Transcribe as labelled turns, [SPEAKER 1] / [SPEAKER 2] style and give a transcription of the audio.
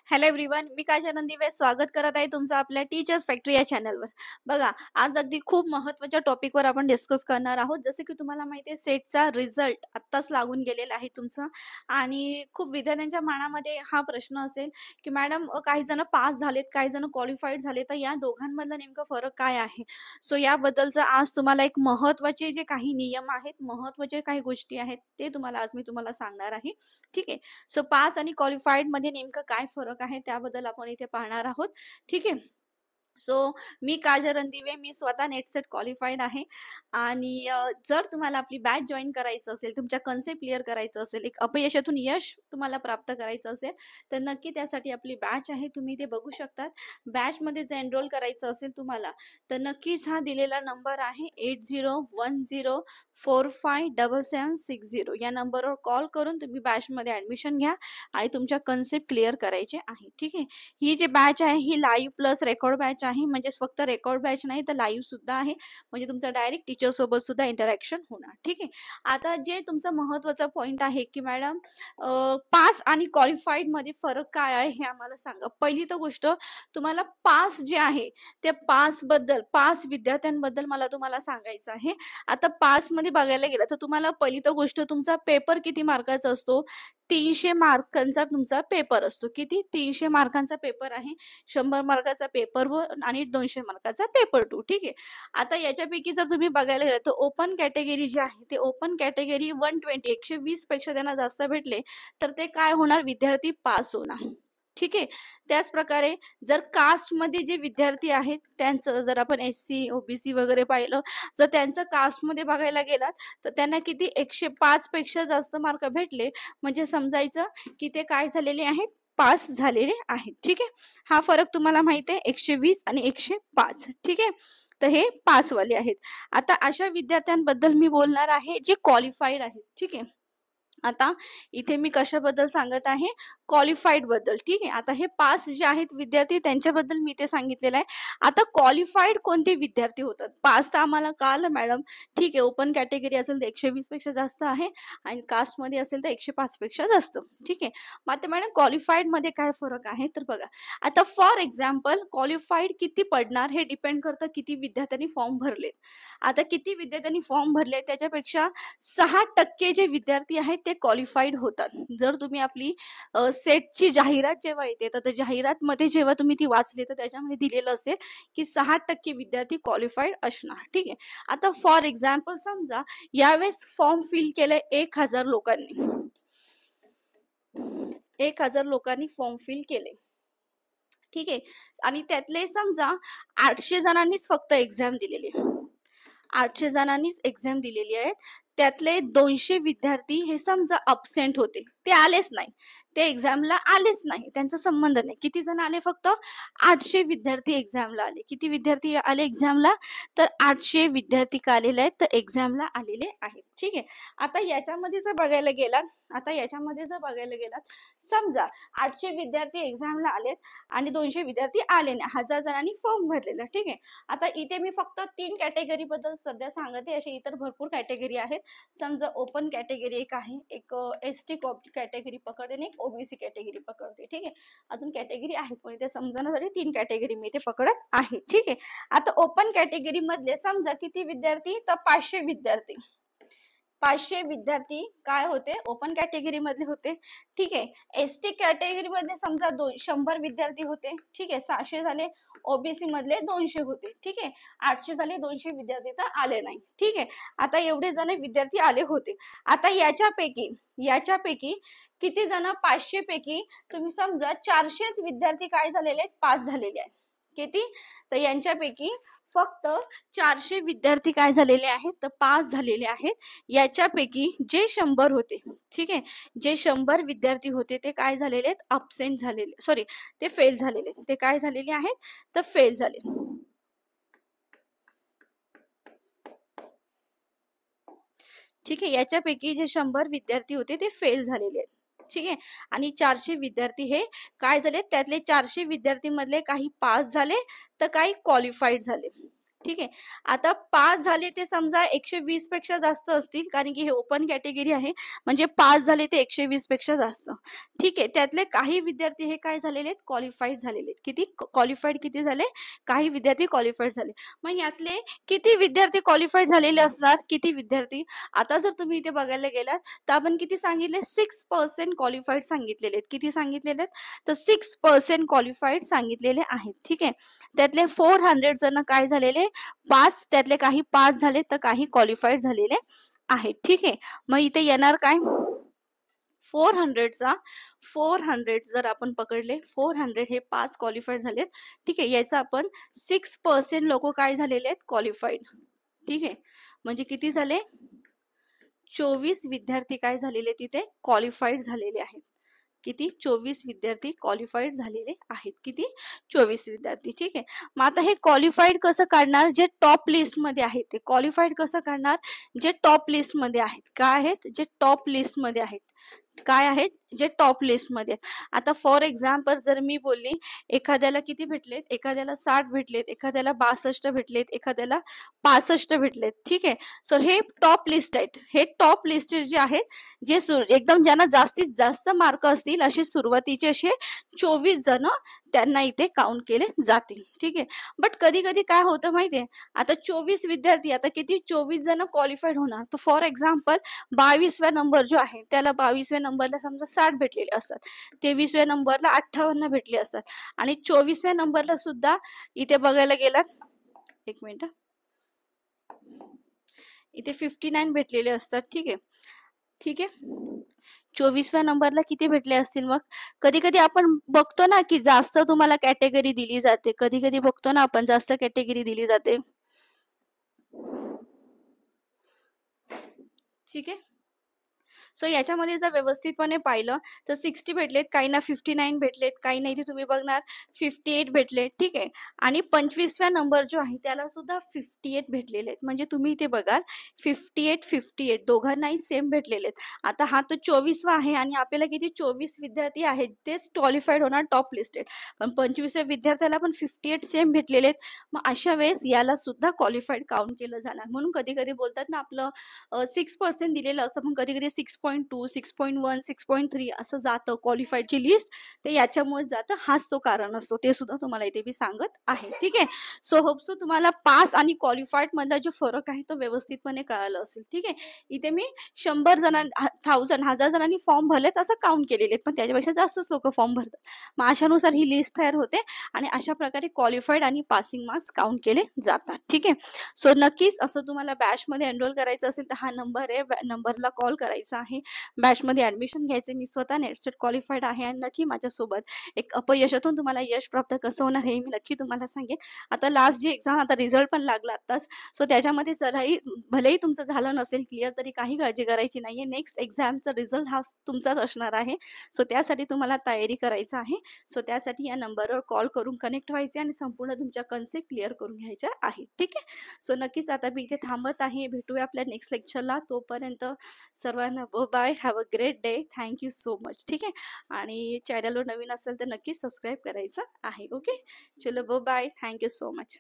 [SPEAKER 1] Hello everyone, मी काजल नंदिवे स्वागत करत आहे तुमचं आपल्या टीचर्स फॅक्टरी या चॅनलवर. बघा, आज अगदी खूप महत्त्वाच्या टॉपिकवर आपण डिस्कस करणार आहोत. जसे की तुम्हाला माहिती आहे, सेटचा रिझल्ट आत्ताच लागून गेलेला आहे तुमचा आणि खूप विद्यार्थ्यांच्या मनामध्ये हा प्रश्न असेल की मॅडम काही जण पास झालेत, काही जण क्वालिफाईड झाले, तर या दोघांमधला नेमका फरक काय आहे? सो याबद्दलचं आज तुम्हाला एक महत्त्वाचे जे काही नियम आहेत, महत्त्वाचे काही गोष्टी आहेत, ते आज मी तुम्हाला सांगणार आहे. ठीक आहे. सो पास आणि क्वालिफाईड मध्ये नेमकं काय फरक आहे त्याबद्दल आपण इथे पाहणार आहोत. ठीक आहे. सो मी काजल रणदिवे, मी स्वतः नेट सेट क्वालिफाईड आहे आणि जर तुम्हाला आपली बॅच जॉईन करायचं असेल, तुमच्या कन्सेप्ट क्लिअर करायचं असेल, एक अपयशातून यश तुम्हाला प्राप्त करायचं असेल, तर नक्की त्यासाठी आपली बॅच आहे, तुम्ही ते बघू शकतात. बॅचमध्ये जर एनरोल करायचं असेल तुम्हाला, तर नक्कीच हा दिलेला नंबर आहे 8010457760 या नंबरवर कॉल करून तुम्ही बॅचमध्ये ॲडमिशन घ्या आणि तुमच्या कन्सेप्ट क्लिअर करायचे आहे. ठीक आहे. ही जी बॅच आहे ही लाईव्ह प्लस रेकॉर्ड बॅच आहे, म्हणजे फक्त रेकॉर्ड बॅच नाही तर लाईव्ह सुद्धा आहे, म्हणजे तुमचं डायरेक्ट टीचर सोबत सुद्धा इंटरॅक्शन होणार. ठीक आहे. आता जे तुमचा महत्त्वाचा पॉईंट आहे की मॅडम पास आणि क्वालिफाईड मध्ये फरक काय आहे हे आम्हाला सांगा. पहिली तर गोष्ट, तुम्हाला पास जे आहे त्या पास विद्यार्थ्यांबद्दल मला तुम्हाला सांगायचं आहे. आता पास मध्ये बघायला गेलं तर तुम्हाला पहिली तर गोष्ट, तुमचा पेपर किती मार्काचा असतो? 300 मार्कांचा तुमचा पेपर असतो. किती? 300 मार्कांचा पेपर आहे. 100 मार्काचा पेपर 1 आणि 200 मार्काचा पेपर 2. ठीक आहे. आता याच्यापैकी जर तुम्ही बघायला गेलं तर ओपन कॅटेगरी जी आहे ते ओपन कॅटेगरी 120 पेक्षा त्यांना जास्त भेटले तर ते काय होणार? विद्यार्थी पास होणार. ठीक आहे. त्याच प्रकारे जर कास्टमध्ये जे विद्यार्थी आहेत त्यांचं, जर आपण एससी, ओबीसी वगैरे पाहिलं, जर त्यांचं कास्टमध्ये बघायला गेलात तर त्यांना किती? 105 पेक्षा जास्त मार्क भेटले, म्हणजे समजायचं की ते काय झालेले आहेत? पास झालेले आहेत. ठीक आहे. हा फरक तुम्हाला माहिती आहे, 120 आणि 105. ठीक आहे. तर हे पासवाले आहेत. आता अशा विद्यार्थ्यांबद्दल मी बोलणार आहे जे क्वालिफाईड आहेत. ठीक आहे. आता इथे मी कशाबद्दल सांगत आहे? क्वालिफाईड बद्दल. ठीक आहे. आता हे पास जे आहेत विद्यार्थी त्यांच्याबद्दल मी ते सांगितलेलं आहे. आता क्वालिफाईड कोणते विद्यार्थी होतात? पास तर आम्हाला कळालं मॅडम. ठीक आहे. ओपन कॅटेगरी असेल तर 120 पेक्षा जास्त आहे आणि कास्टमध्ये असेल तर 105 पेक्षा जास्त. ठीक आहे. मग आता मॅडम क्वालिफाईड मध्ये काय फरक आहे? तर बघा, आता फॉर एक्झाम्पल क्वालिफाईड किती पडणार हे डिपेंड करतं किती विद्यार्थ्यांनी फॉर्म भरले. आता किती विद्यार्थ्यांनी फॉर्म भरले त्याच्यापेक्षा 6% जे विद्यार्थी आहेत ते क्वालिफाईड होतात. जर तुम्ही आपली सेटची जाहिरात जेव्हा येते तर त्या जाहिरातमध्ये जेव्हा तुम्ही ती वाचली तर त्याच्यामध्ये दिलेलं असेल की 6% विद्यार्थी क्वालिफाईड असणार. ठीक आहे. आता फॉर एक्झाम्पल समजा यावेळेस फॉर्म फिल केलंय 1000 लोकांनी. 1000 लोकांनी फॉर्म फिल केले. ठीक आहे. आणि त्यातले समजा 800 जणांनीच फक्त एक्झाम दिलेली. 800 जणांनीच एक्झाम दिलेली आहे. त्यातले 200 विद्यार्थी हे समजा अब्सेंट होते. ते आलेच नाही. ते एक्झामला आलेच नाही. त्यांचा संबंध नाही. किती जण आले? फक्त 800 विद्यार्थी एक्झामला आले. किती विद्यार्थी आले एक्झामला? तर 800 विद्यार्थी का आलेले आहेत? तर एक्झामला आलेले आहेत. ठीक आहे. आता याच्यामध्ये जर बघायला गेलात, समजा 800 विद्यार्थी एक्झामला आलेत आणि 200 विद्यार्थी आले नाही. 1000 जणांनी फॉर्म भरलेला. ठीक आहे. आता इथे मी फक्त 3 कॅटेगरी बद्दल सध्या सांगते. असे इतर भरपूर कॅटेगरी आहेत. समजा ओपन कॅटेगरी एक आहे, एक एसटी कॅटेगरी पकडते आणि एक ओबीसी कॅटेगरी पकडते. ठीक आहे. अजून कॅटेगरी आहेत पण ते समजण्यासाठी 3 कॅटेगरी मी इथे पकडत आहे. ठीक आहे. आता ओपन कॅटेगरी मधले समजा किती विद्यार्थी? तर 500 विद्यार्थी. 500 विद्यार्थी काय होते? ओपन कॅटेगरी मधले होते. ठीक आहे. एसटी कॅटेगरी मध्ये समजा 100 विद्यार्थी होते. ठीक आहे. 600 झाले. ओबीसी मधले 200 होते. ठीक आहे. 800 झाले. 200 विद्यार्थी तर आले नाही. ठीक आहे. आता एवढे जण विद्यार्थी आले होते. आता याच्यापैकी किती जण? 500 पैकी तुम्ही समजा 400 विद्यार्थी काय झालेले आहेत? पास झालेले आहेत. किती? तर यांच्यापैकी फक्त 400 विद्यार्थी काय झालेले आहेत? तर पास झालेले आहेत. याच्यापैकी जे 100 होते, ठीक आहे, जे 100 विद्यार्थी होते ते काय झालेले आहेत? अब्सेंट झालेले, सॉरी, ते फेल झालेले. ते काय झालेले आहेत? तर फेल झाले. ठीक आहे. याच्यापैकी जे 100 विद्यार्थी होते ते फेल झालेले आहेत. ठीक आहे. आणि 400 विद्यार्थी हे काय झाले? त्यातले 400 विद्यार्थी मधले काही पास झाले तर काही क्वालिफाईड झाले. ठीक आहे. आता पास झाले ते समजा 120 पेक्षा जास्त असतील, कारण की हे ओपन कॅटेगरी आहे. म्हणजे पास झाले ते 120 पेक्षा जास्त. ठीक आहे. त्यातले काही विद्यार्थी हे काय झालेले आहेत, क्वालिफाईड झालेले आहेत. किती क्वालिफाईड किती झाले? काही विद्यार्थी क्वालिफाईड झाले. मग यातले किती विद्यार्थी क्वालिफाईड झालेले असणार? किती विद्यार्थी? आता जर तुम्ही इथे बघायला गेलात तर आपण किती सांगितले? 6% क्वालिफाईड सांगितलेले आहेत. किती सांगितलेले आहेत? तर 6% क्वालिफाईड सांगितलेले आहेत. ठीक आहे. त्यातले 400 जण काय झालेले पास, त्यातले काही पास झाले तर काही क्वालिफाईड झालेले आहेत. ठीक आहे. मग इथे येणार काय? 400 जर आपण पकडले, 400 हे पास क्वालिफाईड झालेत. ठीक आहे. याचा आपण 6% लोक काय झालेले आहेत? क्वालिफाईड. ठीक आहे. म्हणजे किती झाले? 24 विद्यार्थी काय झालेले तिथे क्वालिफाईड झालेले आहेत. किती? 24 विद्यार्थी क्वालिफाईड झालेले आहेत. किती? 24 विद्यार्थी. ठीक आहे. मग आता हे क्वालिफाईड कसं काढणार? जे टॉप लिस्ट मध्ये आहेत ते क्वालिफाईड कसं काढणार? जे टॉप लिस्ट मध्ये आहेत. काय आहेत? जे टॉप लिस्ट मध्ये आहेत. काय आहेत? जे टॉप लिस्ट मध्ये आहेत. आता फॉर एक्झाम्पल जर मी बोलली एखाद्याला किती भेटलेत? एखाद्याला 60 भेटलेत, एखाद्याला 62 भेटलेत, एखाद्याला 65 भेटलेत. ठीक आहे. सो हे टॉप लिस्ट आहेत. हे टॉप लिस्ट जे आहेत, जे एकदम ज्यांना जास्तीत जास्त मार्क असतील असे सुरुवातीचे असे 24 जण त्यांना इथे काउंट केले जातील. ठीक आहे. बट कधी कधी काय होतं माहितीये, आता 24 विद्यार्थी, आता किती? 24 जण क्वालिफाईड होणार. तर फॉर एक्झाम्पल 22व्या नंबर जो आहे त्याला 22व्या नंबरला समजा 60 भेटलेले असतात, 23व्या नंबरला 58 भेटले असतात, आणि 24व्या नंबरला सुद्धा इथे बघायला गेलात, एक मिनिट, इथे 59 भेटलेले असतात. ठीक आहे. ठीक आहे. 24व्या नंबरला किती भेटले असतील? मग कधी कधी आपण बघतो ना की जास्त तुम्हाला कॅटेगरी दिली जाते, कधी कधी बघतो ना आपण जास्त कॅटेगरी दिली जाते. ठीक आहे. सो याच्यामध्ये जर व्यवस्थितपणे पाहिलं तर 60 भेटलेत, काहींना 59 भेटलेत, काहींना इथे तुम्ही बघणार 58 भेटले. ठीक आहे. आणि 25व्या नंबर जो आहे त्याला सुद्धा 58 भेटलेले आहेत. म्हणजे तुम्ही इथे बघाल 58 दोघांनाही सेम भेटलेले आहेत. आता हा तो 24वा आहे आणि आपल्याला किती? 24 विद्यार्थी आहेत, तेच क्वालिफाईड होणार टॉप लिस्टेड. पण 25व्या विद्यार्थ्याला पण 58 सेम भेटलेले आहेत. मग अशा वेळेस याला सुद्धा क्वालिफाईड काउंट केलं जाणार. म्हणून कधी कधी बोलतात ना आपलं 6% दिलेलं असतं, पण कधी कधी 6.2, 6.1, 6.3 असं जातं क्वालिफाईडची लिस्ट. ते याच्यामुळे जातं, हाच तो कारण असतो. ते सुद्धा तुम्हाला इथे मी सांगत आहे. ठीक आहे. सो होप सो तुम्हाला पास आणि क्वालिफाईड मधला जो फरक आहे तो व्यवस्थितपणे कळाला असेल. ठीक आहे. इथे मी 100 हजार जणांनी फॉर्म भरलेत असं काउंट केलेले आहेत, पण त्याच्यापेक्षा जास्तच लोक फॉर्म भरतात. मग अशानुसार ही लिस्ट तयार होते आणि अशा प्रकारे क्वालिफाईड आणि पासिंग मार्क्स काउंट केले जातात. ठीक आहे. सो नक्कीच असं तुम्हाला बॅच मध्ये एनरोल करायचं असेल तर हा नंबर आहे, नंबरला कॉल करायचा आहे. बॅच मध्ये ऍडमिशन घ्यायचे. मी स्वतः नेटसेट क्वालिफाईड आहे आणि नक्की माझ्यासोबत एक अपयशातून तुम्हाला यश प्राप्त कसं होणार हे मी नक्की तुम्हाला सांगेन. आता लास्ट जी एक्झाम, आता रिझल्ट पण लागला आताच, सो त्याच्यामध्ये जराही भलेही तुमचं झालं नसेल क्लिअर तरी काही काळजी करायची नाहीये. नेक्स्ट एक्झामचा रिझल्ट हा तुमचाच असणार आहे. सो त्यासाठी तुम्हाला तयारी करायचं आहे. सो त्यासाठी या नंबरवर कॉल करून कनेक्ट व्हायचे आणि संपूर्ण तुमच्या कन्सेप्ट क्लिअर करून घ्यायच्या आहेत. ठीक आहे. सो नक्कीच आता मी इथे थांबत आहे. भेटूया आपल्या नेक्स्ट लेक्चरला. तोपर्यंत सर्वांना bye, have a great day. Thank you so much. ठीक आहे. आणि चॅनलवर नवीन असेल तर नक्कीच सबस्क्राईब करायचं आहे. ओके. चलो बाय, थँक्यू सो मच.